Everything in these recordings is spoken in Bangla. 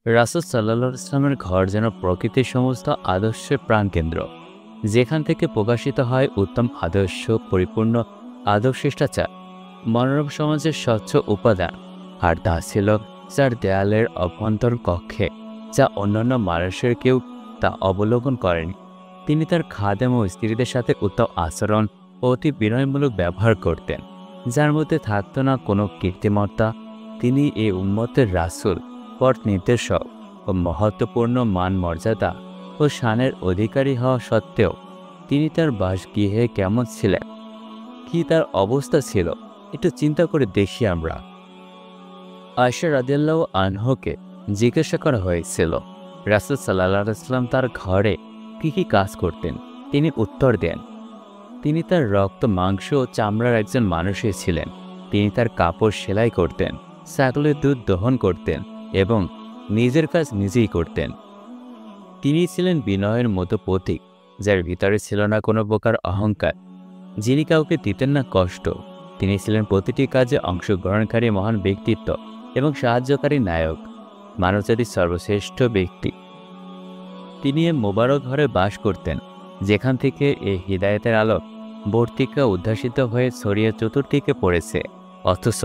রাসূল সাল্লাল্লাহু আলাইহি ওয়াসাল্লামের ঘর যেন প্রকৃতির সমস্ত আদর্শের প্রাণকেন্দ্র, যেখান থেকে প্রকাশিত হয় উত্তম আদর্শ, পরিপূর্ণ আদর্শিষ্টাচার, মনোরম সমাজের স্বচ্ছ উপাদান। আর তা ছিল যার দেয়ালের অভ্যন্তর কক্ষে, যা অন্যান্য মানুষের কেউ তা অবলোকন করেনি। তিনি তার খাদেম ও স্ত্রীদের সাথে উত্তম আচরণ ও অতি বিনয়মূলক ব্যবহার করতেন, যার মধ্যে থাকত না কোনো কৃত্রিমতা। তিনি এ উম্মতের রাসূল, পথ নির্দেশক ও মহত্বপূর্ণ মান মর্যাদা ও শানের অধিকারী হওয়া সত্ত্বেও তিনি তার বাসগৃহে কেমন ছিলেন, কি তার অবস্থা ছিল, একটু চিন্তা করে দেখি আমরা। আয়েশা রাদিয়াল্লাহু আনহাকে জিজ্ঞাসা করা হয়েছিল, রাসূল সাল্লাল্লাহু আলাইহি ওয়াসাল্লাম তার ঘরে কি কি কাজ করতেন। তিনি উত্তর দেন, তিনি তার রক্ত, মাংস ও চামড়ার একজন মানুষই ছিলেন। তিনি তার কাপড় সেলাই করতেন, ছাগলের দুধ দহন করতেন এবং নিজের কাজ নিজেই করতেন। তিনি ছিলেন বিনয়ের মতো প্রতীক, যার ভিতরে ছিল না কোনো প্রকার অহংকার, যিনি কাউকে দিতেন না কষ্ট। তিনি ছিলেন প্রতিটি কাজে অংশগ্রহণকারী মহান ব্যক্তিত্ব এবং সাহায্যকারী নায়ক, মানবজাতির সর্বশ্রেষ্ঠ ব্যক্তি। তিনি এ মোবারক ঘরে বাস করতেন, যেখান থেকে এ হিদায়েতের আলো বর্তিকা উদ্ভাসিত হয়ে ছড়িয়ে চতুর্দিকে পড়েছে। অথচ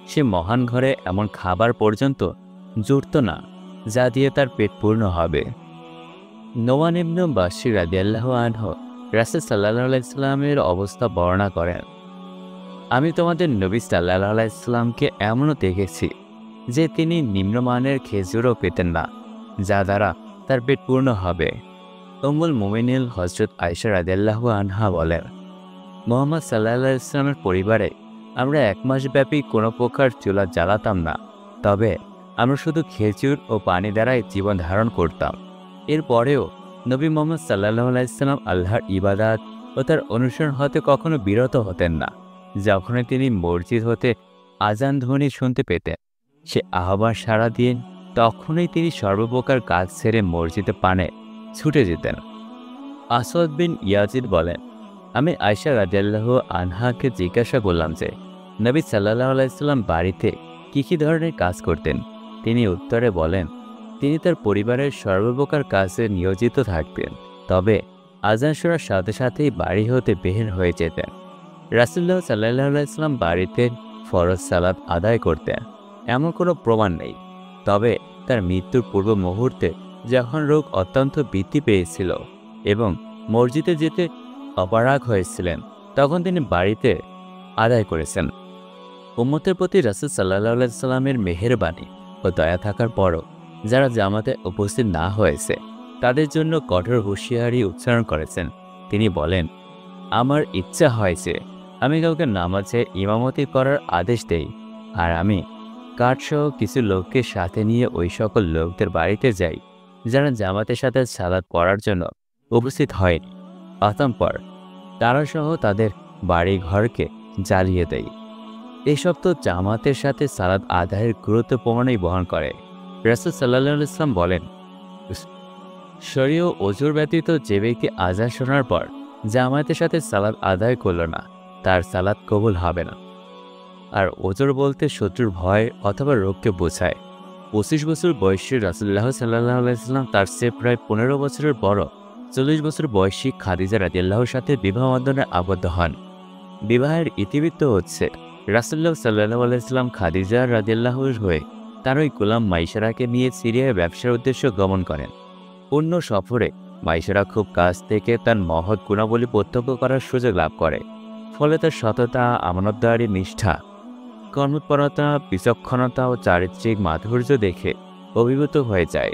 সে মহান ঘরে এমন খাবার পর্যন্ত জুটত না যা দিয়ে তার পেট পূর্ণ হবে। নোমান ইবনে বাশির রাদিয়াল্লাহু আনহু রাসূল সাল্লাল্লাহু আলাইহি ওয়াসাল্লামের অবস্থা বর্ণনা করেন, আমি তোমাদের নবী সাল্লাল্লাহু আলাইহি ওয়াসাল্লামকে এমনও দেখেছি যে তিনি নিম্নমানের খেজুরও পেতেন না, যা দ্বারা তার পেট পূর্ণ হবে। উম্মুল মুমিনিন হযরত আয়েশা রাদিয়াল্লাহু আনহা বলেন, মুহাম্মদ সাল্লাল্লাহু আলাইহি ওয়াসাল্লামের পরিবারে আমরা 1 মাস ব্যাপী কোনো প্রকার চুলা জ্বালাতাম না, তবে আমরা শুধু খেজুর ও পানি দ্বারাই জীবন ধারণ করতাম। এরপরেও নবী মুহাম্মদ সাল্লাল্লাহু আলাইহি ওয়াসাল্লাম আল্লাহর ইবাদত ও তার অনুসরণ হতে কখনো বিরত হতেন না। যখনই তিনি মসজিদ হতে আজান ধ্বনি শুনতে পেতেন, সে আহ্বান সাড়া দিয়ে তখনই তিনি সর্বপ্রকার কাজ ছেড়ে মসজিদে পানে ছুটে যেতেন। আসওয়াদ বিন ইয়াজিদ বলেন, আমি আয়েশা রাদিয়াল্লাহু আনহাকে জিজ্ঞাসা করলাম যে নবী সাল্লাল্লাহু আলাইহি ওয়াসাল্লাম বাড়িতে কী কী ধরনের কাজ করতেন। তিনি উত্তরে বলেন, তিনি তার পরিবারের সর্বপ্রকার কাজে নিয়োজিত থাকতেন, তবে আজান শোনার সাথে সাথেই বাড়ি হতে বের হয়ে যেতেন। রাসূলুল্লাহ সাল্লাল্লাহু আলাইহি ওয়াসাল্লাম বাড়িতে ফরজ সালাত আদায় করতেন এমন কোনো প্রমাণ নেই, তবে তার মৃত্যুর পূর্ব মুহূর্তে যখন রোগ অত্যন্ত বৃদ্ধি পেয়েছিল এবং মসজিদে যেতে অপারগ হয়েছিলেন, তখন তিনি বাড়িতে আদায় করেছেন। উম্মতের প্রতি রাসূল সাল্লাল্লাহু আলাইহি ওয়াসাল্লামের মেহেরবানি ও দয়া থাকার পরও যারা জামাতে উপস্থিত না হয়েছে, তাদের জন্য কঠোর হুঁশিয়ারি উচ্চারণ করেছেন। তিনি বলেন, আমার ইচ্ছা হয়েছে আমি কাউকে নামাজে ইমামতি করার আদেশ দেই, আর আমি কাঠসহ কিছু লোককে সাথে নিয়ে ওই সকল লোকদের বাড়িতে যাই যারা জামাতের সাথে সালাত পড়ার জন্য উপস্থিত হয়নি। অতঃপর তারা সহ তাদের বাড়ি ঘরকে জ্বালিয়ে দেয়। এসব তো জামাতের সাথে সালাত আদায়ের গুরুত্ব প্রমাণই বহন করে। রাসূল সাল্লাল্লাহু আলাইহি ওয়াসাল্লাম বলেন, শরীয় ওযুর ব্যতীত যে ব্যক্তি আযান শোনার পর জামাতের সাথে সালাত আদায় করল না, তার সালাত কবুল হবে না। আর ওযর বলতে শত্রুর ভয় অথবা রোগকে বোঝায়। 25 বছর বয়সী রাসূলুল্লাহ সাল্লাল্লাহু আলাইহি ওয়াসাল্লাম তার চেয়ে প্রায় 15 বছরের বড় 40 বছর বয়সী খাদিজা রাদিয়াল্লাহুর সাথে বিবাহ বন্ধনে আবদ্ধ হন। বিবাহের ইতিবৃত্ত হচ্ছে, রাসূলুল্লাহ সাল্লাল্লাহু আলাইহি ওয়াসাল্লাম খাদিজা রাদিয়াল্লাহুর হয়ে তার ওই গোলাম মাইসারাকে নিয়ে সিরিয়ায় ব্যবসার উদ্দেশ্যে গমন করেন। অন্য সফরে মাইসারা খুব কাছ থেকে তার মহৎ গুণাবলী প্রত্যক্ষ করার সুযোগ লাভ করে। ফলে তার সততা, আমানতদারি, নিষ্ঠা, কর্মপরতা, বিচক্ষণতা ও চারিত্রিক মাধুর্য দেখে অভিভূত হয়ে যায়।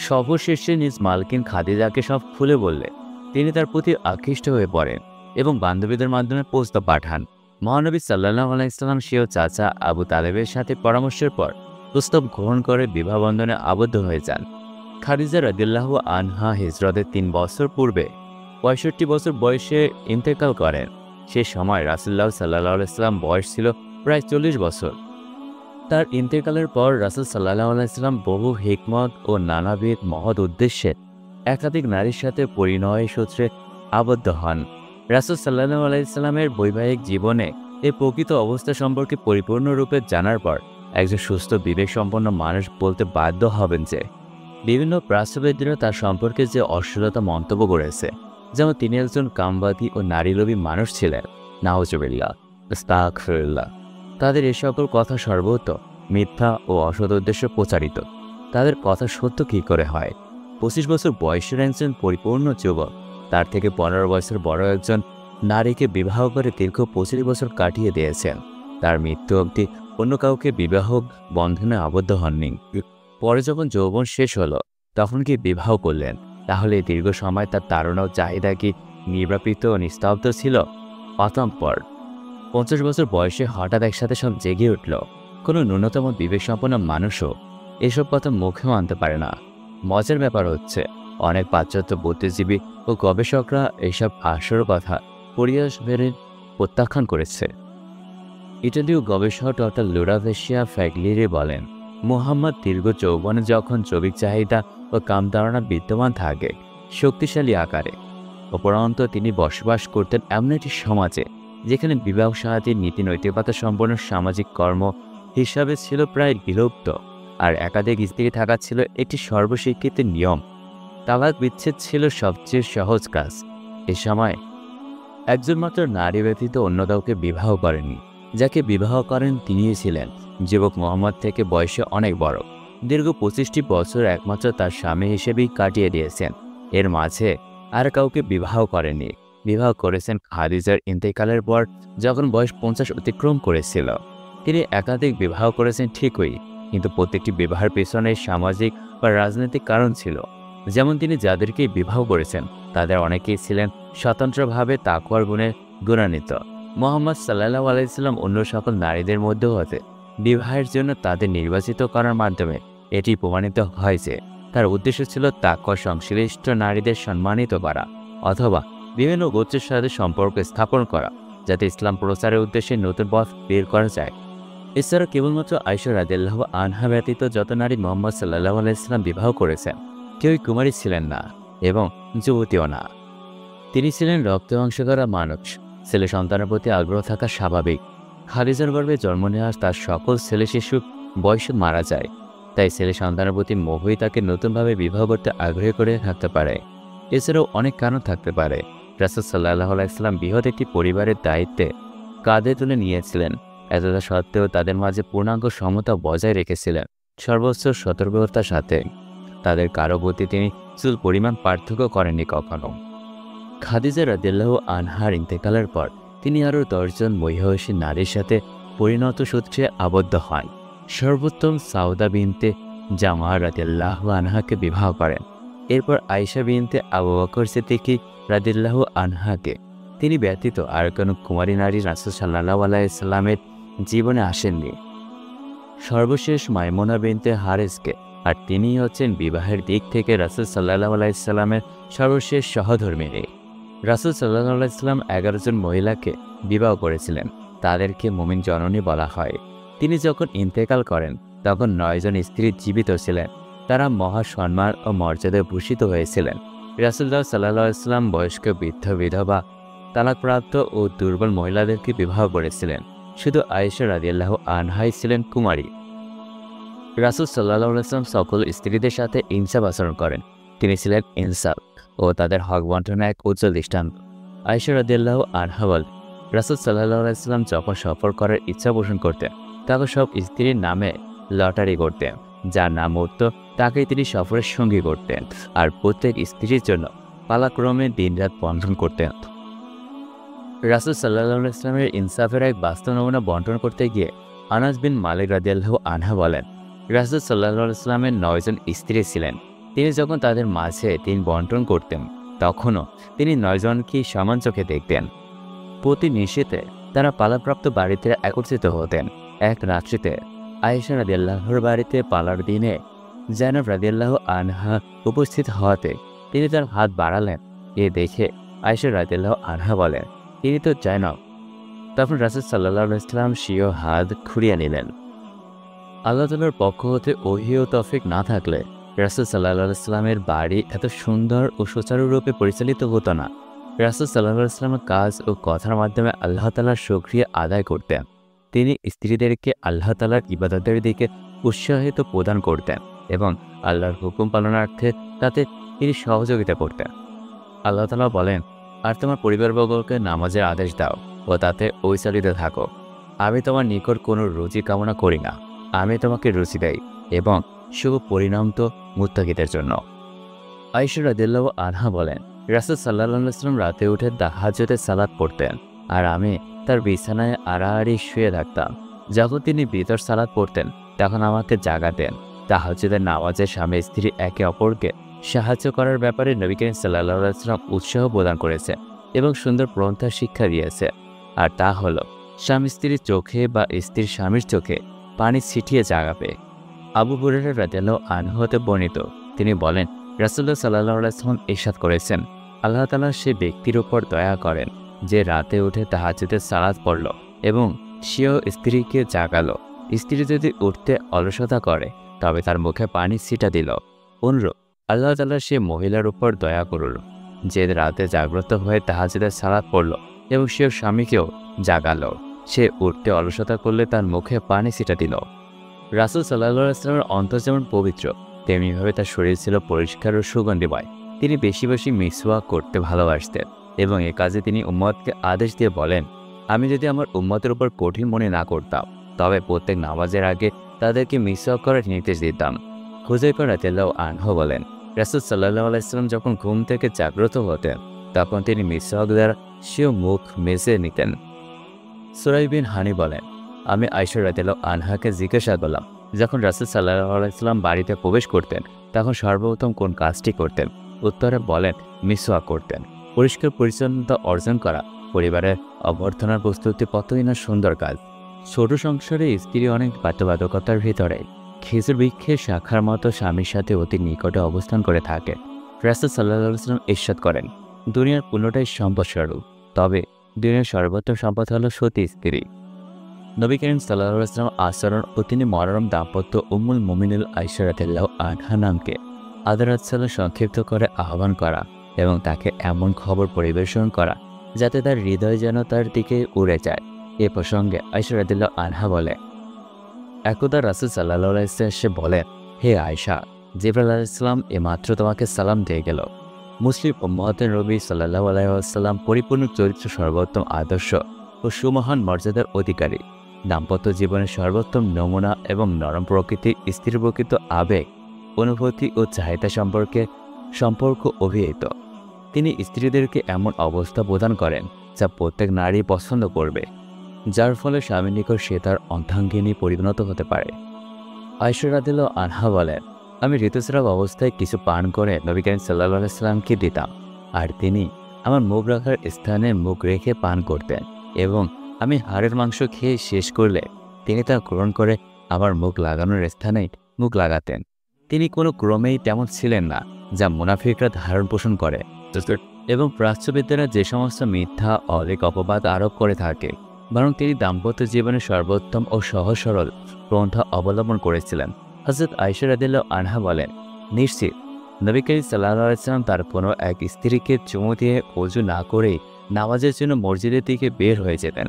সর্বশেষে নিজ মালকিন খাদিজাকে সব খুলে বললে তিনি তার প্রতি আকৃষ্ট হয়ে পড়েন এবং বান্ধবীদের মাধ্যমে প্রস্তাব পাঠান। মহানবী সাল্লাল্লাহু আলাইহি ওয়াসাল্লাম সেও চাচা আবু তালেবের সাথে পরামর্শের পর প্রস্তাব গ্রহণ করে বিবাহ বন্ধনে আবদ্ধ হয়ে যান। খাদিজা রাদিয়াল্লাহু আনহা হিজরতের 3 বছর পূর্বে 65 বছর বয়সে ইন্তেকাল করেন। সে সময় রাসূলুল্লাহ সাল্লাল্লাহু আলাইহি ওয়াসাল্লাম বয়স ছিল প্রায় 40 বছর। তার ইন্তেকালের পর রাসূল সাল্লাল্লাহু আলাইহি ওয়াসাল্লাম বহু হিকমত ও নানাবিধ মহৎ উদ্দেশ্যে একাধিক নারীর সাথে পরিণয় সূত্রে আবদ্ধ হন। রাসূল সাল্লাল্লাহু আলাইহি ওয়াসাল্লামের বৈবাহিক জীবনে এই প্রকৃত অবস্থা সম্পর্কে পরিপূর্ণরূপে জানার পর একজন সুস্থ বিবেকসম্পন্ন মানুষ বলতে বাধ্য হবেন যে বিভিন্ন প্রাচ্যবিদরা তার সম্পর্কে যে অশ্লীলতা মন্তব্য করেছে, যেমন তিনি একজন কামবাদী ও নারীলোভী মানুষ ছিলেন, নাউজুবিল্লাহ, আস্তাগফিরুল্লাহ, তাদের এ সকল কথা সর্বত মিথ্যা ও অসৎ উদ্দেশ্য প্রচারিত। তাদের কথা সত্য কী করে হয়? 25 বছর বয়সের একজন পরিপূর্ণ যুবক তার থেকে 15 বছর বড় একজন নারীকে বিবাহ করে দীর্ঘ 25 বছর কাটিয়ে দিয়েছেন। তার মৃত্যু অবধি অন্য কাউকে বিবাহ বন্ধনে আবদ্ধ হননি। পরে যখন যৌবন শেষ হলো তখন কি বিবাহ করলেন? তাহলে এই দীর্ঘ সময় তার তাড়না ও চাহিদা কি নির্বাপিত ও নিস্তব্ধ ছিল? অতঃপর 50 বছর বয়সে হঠাৎ একসাথে সব জেগে উঠল। কোনো ন্যূনতম বিবেকসম্পন্ন মানুষও এসব কথা মুখেও আনতে পারে না। মজার ব্যাপার হচ্ছে, অনেক পাশ্চাত্য বুদ্ধিজীবী ও গবেষকরা এইসব হাস্যর কথা পরিহাস ভেবে প্রত্যাখ্যান করেছে। ইটালীয় গবেষক ডক্টর লুরাভেশিয়া ফ্যাগলিরি বলেন, মুহাম্মদ দীর্ঘ যৌবনে যখন জৈবিক চাহিদা ও কামতাড়না বিদ্যমান থাকে শক্তিশালী আকারে, উপরন্তু তিনি বসবাস করতেন এমন একটি সমাজে যেখানে বিবাহ সাহায্যের নীতি নৈতিকতা সম্পন্ন সামাজিক কর্ম হিসাবে ছিল প্রায় বিলুপ্ত, আর একাধিক স্ত্রী থাকা ছিল একটি সর্বস্বীকৃত নিয়ম। তালাক বিচ্ছেদ ছিল সবচেয়ে সহজ কাজ। এ সময় একজন মাত্র নারী ব্যতীত অন্য কাউকে বিবাহ করেননি। যাকে বিবাহ করেন তিনিই ছিলেন যুবক মুহাম্মদ থেকে বয়সে অনেক বড়। দীর্ঘ 25টি বছর একমাত্র তার স্বামী হিসেবেই কাটিয়ে দিয়েছেন। এর মাঝে আর কাউকে বিবাহ করেননি। বিবাহ করেছেন খাদিজার ইন্তেকালের পর, যখন বয়স 50 অতিক্রম করেছিল। তিনি একাধিক বিবাহ করেছেন ঠিকই, কিন্তু প্রত্যেকটি বিবাহের পেছনে সামাজিক বা রাজনৈতিক কারণ ছিল। যেমন তিনি যাদেরকে বিবাহ করেছেন তাদের অনেকেই ছিলেন স্বতন্ত্রভাবে তাকওয়ার গুণে গুণান্বিত। মুহাম্মদ সাল্লাল্লাহু আলাইহি সাল্লাম অন্য সকল নারীদের মধ্যেও হতে বিবাহের জন্য তাদের নির্বাচিত করার মাধ্যমে এটি প্রমাণিত হয় যে তার উদ্দেশ্য ছিল তাকওয়া সংশ্লিষ্ট নারীদের সম্মানিত করা, অথবা বিভিন্ন গোত্রের সাথে সম্পর্ক স্থাপন করা, যাতে ইসলাম প্রচারের উদ্দেশ্যে নতুন পথ বের করা যায়। এছাড়া কেবলমাত্র আয়েশা রাদিয়াল্লাহু আনহা ব্যতীত যত নারী মুহাম্মদ সাল্লাল্লাহু আলাইহি সাল্লাম বিবাহ করেছেন কেউই কুমারী ছিলেন না এবং যুবতীও না। তিনি ছিলেন রক্ত মাংস করা মানুষ। ছেলে সন্তানের প্রতি আগ্রহ থাকা স্বাভাবিক। খাদিজার গর্ভে জন্ম নেওয়া তার সকল ছেলে শিশু বয়সে মারা যায়, তাই ছেলে সন্তানের প্রতি মোহই তাকে নতুনভাবে বিবাহ করতে আগ্রহী করে থাকতে পারে। এছাড়াও অনেক কারণ থাকতে পারে। রাসূল সাল্লাল্লাহু আলাইহি সাল্লাম বৃহৎ একটি পরিবারের দায়িত্বে কাঁধে তুলে নিয়েছিলেন। এতটা সত্ত্বেও তাদের মাঝে পূর্ণাঙ্গ সমতা বজায় রেখেছিলেন সর্বোচ্চ সতর্কতার সাথে। তাদের কারো প্রতি তিনি চুল পরিমাণ পার্থক্য করেননি কখনো। খাদিজা রাদিয়াল্লাহু আনহার ইন্তেকালের পর তিনি আরও 10 জন মহিয়সী নারীর সাথে পরিণত সূত্রে আবদ্ধ হন। সর্বোত্তম সাউদা বিনতে জামা রাদিয়াল্লাহু আনহাকে বিবাহ করেন। এরপর আয়েশা বিনতে আবু বকর সিদ্দিক রাদিয়াল্লাহু আনহাকে। তিনি ব্যতীত আর কোনো কুমারী নারী রাসূল সাল্লাল্লাহু আলাইহি সাল্লামের জীবনে আসেননি। সর্বশেষ মাইমুনা বিনতে হারেসকে, আর তিনিই হচ্ছেন বিবাহের দিক থেকে রাসূল সাল্লাল্লাহু আলাইহি সাল্লামের সর্বশেষ সহধর্মিণী। রাসূল সাল্লাল্লাহু আলাইহি সাল্লাম 11 জন মহিলাকে বিবাহ করেছিলেন। তাদেরকে মুমিন জননী বলা হয়। তিনি যখন ইন্তেকাল করেন তখন 9 জন স্ত্রী জীবিত ছিলেন। তারা মহা সম্মান ও মর্যাদায় ভূষিত হয়েছিলেন। রাসূলুল্লাহ সাল্লাল্লাহু আলাইহি সাল্লাম বয়স্ক বৃদ্ধ বিধবা, তালাকপ্রাপ্ত ও দুর্বল মহিলাদেরকে বিবাহ করেছিলেন। শুধু আয়েশা রাদিয়াল্লাহু আনহাই ছিলেন কুমারী। রাসূল সাল্লাল্লাহু আলাইহি সাল্লাম সকল স্ত্রীদের সাথে ইনসাফ আচরণ করেন। তিনি ছিলেন ইনসাফ ও তাদের হক বন্টনের এক উজ্জ্বল দৃষ্টান্ত। আয়েশা রাদিয়াল্লাহু আনহা বলেন, রাসূল সাল্লাল্লাহু আলাইহি সাল্লাম যখন সফর করার ইচ্ছা পোষণ করতেন তখন সব স্ত্রীর নামে লটারি করতেন। যার নাম উঠত তাকেই তিনি সফরের সঙ্গী করতেন, আর প্রত্যেক স্ত্রীর জন্য পালাক্রমে দিনরাত বন্টন করতেন। রাসূল সাল্লাল্লাহু আলাইহি সাল্লামের ইনসাফের এক বাস্তব নমুনা বন্টন করতে গিয়ে আনাস বিন মালিক রাদিয়াল্লাহু আনহু বলেন, রাসূল সাল্লাল্লাহু আলাইহি সাল্লামের 9 জন স্ত্রী ছিলেন। তিনি যখন তাদের মাঝে দিন বন্টন করতেন তখনও তিনি 9 জনকেই সমান চোখে দেখতেন। প্রতি নিশীথে তারা পালাপ্রাপ্ত বাড়িতে একত্রিত হতেন। এক রাত্রিতে আয়েশা রাদিয়াল্লাহুর বাড়িতে পালার দিনে জায়নব রাদিয়াল্লাহু আনহা উপস্থিত হওয়াতে তিনি তার হাত বাড়ালেন। এ দেখে আয়েশা রাদিয়াল্লাহু আনহা বলেন, তিনি তো জায়নব। তখন রাসূল সাল্লাল্লাহু আলাইহি সাল্লাম স্বীয় হাত খুঁড়িয়ে নিলেন। আল্লাহ তাআলার পক্ষ হতে ওহী ও তৌফিক না থাকলে রাসূল সাল্লাল্লাহু আলাইহি সাল্লামের বাড়ি এত সুন্দর ও সুচারুরূপে পরিচালিত হতো না। রাসূল সাল্লাল্লাহু আলাইহি সাল্লামের কাজ ও কথার মাধ্যমে আল্লাহ তাআলার শুকরিয়া আদায় করতেন। তিনি স্ত্রীদেরকে আল্লাহ তাআলার ইবাদতের দিকে উৎসাহিত প্রদান করতেন এবং আল্লাহর হুকুম পালনার্থে তাতে তিনি সহযোগিতা করতেন। আল্লাহ তাআলা বলেন, আর তোমার পরিবারবর্গকে নামাজের আদেশ দাও ও তাতে ঐচালিত থাকো। আমি তোমার নিকট কোনো রুচি কামনা করি না। আমি তোমাকে রুচি দেই এবং শুভ পরিণাম তো মুত্তাকিদের জন্য। আয়েশা রাদিয়াল্লাহু আনহা বলেন, রাসূল সাল্লাল্লাহু আলাইহি ওয়াসাল্লাম রাতে উঠে তাহাজ্জুদের সালাত পড়তেন আর আমি তার বিছানায় আড়াআড়ি শুয়ে থাকতাম। যখন তিনি বিতর সালাত পড়তেন তখন আমাকে জাগাতেন। তাহাজ্জুদের নামাজে স্বামী স্ত্রী একে অপরকে সাহায্য করার ব্যাপারে নবী করিম সাল্লাল্লাহু আলাইহি ওয়াসাল্লাম উৎসাহ প্রদান করেছে এবং সুন্দর পন্থা শিক্ষা দিয়েছে। আর তা হলো স্বামী স্ত্রীর চোখে বা স্ত্রীর স্বামীর চোখে পানি ছিটিয়ে জাগাবে। আবু হুরায়রা রাদিয়াল্লাহু আনহু হতে বর্ণিত, তিনি বলেন, রাসূলুল্লাহ সাল্লাল্লাহু আলাইহি ওয়াসাল্লাম ইরশাদ করেছেন, আল্লাহ তাআলা সে ব্যক্তির উপর দয়া করেন যে রাতে উঠে তাহাজ্জুদের সালাত পড়ল এবং সেও স্ত্রীকে জাগালো। স্ত্রী যদি উঠতে অলসতা করে তবে তার মুখে পানি ছিটা দিল। অনুরূপ আল্লাহ তাআলা সে মহিলার উপর দয়া করল যে রাতে জাগ্রত হয়ে তাহাজ্জুদের সালাত পড়ল এবং সেও স্বামীকেও জাগালো। সে উঠতে অলসতা করলে তার মুখে পানি ছিটা দিল। রাসূল সাল্লাল্লাহু আলাইহি ওয়াসাল্লামের অন্তর যেমন পবিত্র, তেমনিভাবে তার শরীর ছিল পরিষ্কার ও সুগন্ধিময়। তিনি বেশি বেশি মিসওয়াক করতে ভালোবাসতেন এবং এ কাজে তিনি উম্মতকে আদেশ দিয়ে বলেন, আমি যদি আমার উম্মতের উপর কঠিন মনে না করতাম তবে প্রত্যেক নামাজের আগে তাদেরকে মিসওয়াক করার নির্দেশ দিতাম। হুযায়ফা রাদিয়াল্লাহু আনহু বলেন, রাসূল সাল্লাল্লাহু আলাইহি ওয়াসাল্লাম যখন ঘুম থেকে জাগ্রত হতেন তখন তিনি মিসওয়াক দ্বারা সেও মুখ মেজে নিতেন। সুরাই বিন হানি বলেন, আমি আয়েশা রাদিয়াল্লাহু আনহাকে জিজ্ঞাসা করলাম, যখন রাসূল সাল্লাল্লাহু আলাইহি ওয়াসাল্লাম বাড়িতে প্রবেশ করতেন তখন সর্বপ্রথম কোন কাজটি করতেন? উত্তরে বলেন, মিসওয়াক করতেন। পরিষ্কার পরিচ্ছন্নতা অর্জন করা পরিবারের অভ্যর্থনার প্রস্তুতি কতই না সুন্দর কাজ। ছোট সংসারে স্ত্রী অনেক বাধ্যবাধকতার ভিতরে খেজুর বৃক্ষের শাখার মতো স্বামীর সাথে অতি নিকটে অবস্থান করে থাকে। রাসূল সাল্লাল্লাহু আলাইহি ওয়াসাল্লাম ইরশাদ করেন, দুনিয়ার পুরোটাই সম্পদস্বরূপ, তবে দুনিয়ার সর্বোত্তম সম্পদ হলো সতী স্ত্রী। নবী করিম সাল্লাল্লাহু আলাইহি ওয়াসাল্লাম আচরণ ও তিনি মনোরম দাম্পত্য উম্মুল মুমিনুল আয়েশা রাদিয়াল্লাহু আনহা নামকে আদরাত সালাহ সংক্ষিপ্ত করে আহ্বান করা এবং তাকে এমন খবর পরিবেশন করা যাতে তার হৃদয় যেন তার দিকে উড়ে যায়। এ প্রসঙ্গে আয়েশা রাদিয়াল্লাহু আনহা বলে, একদা রাসূল সাল্লাল্লাহু আলাইহি ওয়াসাল্লাম এসে বলেন, হে আয়েশা, জিবরাইল আলাইহিস সালাম এমাত্র তোমাকে সালাম দিয়ে গেল। মুসলিম উম্মতের নবী সাল্লাল্লাহু আলাইহি ওয়াসাল্লাম পরিপূর্ণ চরিত্র, সর্বোত্তম আদর্শ ও সুমহান মর্যাদার অধিকারী। দাম্পত্য জীবনের সর্বোত্তম নমুনা এবং নরম প্রকৃতির স্ত্রীর প্রকৃত আবেগ, অনুভূতি ও চাহিদা সম্পর্ক অভিহিত। তিনি স্ত্রীদেরকে এমন অবস্থা প্রদান করেন যা প্রত্যেক নারী পছন্দ করবে, যার ফলে স্বামীর নিকট সে তার অর্ধাঙ্গিনী পরিণত হতে পারে। আয়েশা রাদিয়াল্লাহু আনহা বলেন, আমি ঋতুস্রাব অবস্থায় কিছু পান করে নবী করিম সাল্লাল্লাহু আলাইহি ওয়াসাল্লামকে দিতাম, আর তিনি আমার মুখ রাখার স্থানে মুখ রেখে পান করতেন এবং আমি হাড়ের মাংস খেয়ে শেষ করলে তিনি তা গ্রহণ করে আমার মুখ লাগানোর স্থানে মুখ লাগাতেন। তিনি কোনো ক্রমেই তেমন ছিলেন না যা মুনাফিকরা ধারণ পোষণ করে এবং প্রাচ্যবিদ্যারা যে সমস্ত মিথ্যা অলিক অপবাদ আরোপ করে থাকে, বরং তিনি দাম্পত্য জীবনে সর্বোত্তম ও সহজ সরল পন্থা অবলম্বন করেছিলেন। হযরত আয়েশা রাদিয়াল্লাহু আনহা বলেন, নিশ্চিত নবী করিম সাল্লাল্লাহু আলাইহি ওয়াসাল্লাম তার কোনো এক স্ত্রীকে চুমু দিয়ে ওযু না করেই নামাজের জন্য মসজিদের দিকে বের হয়ে যেতেন।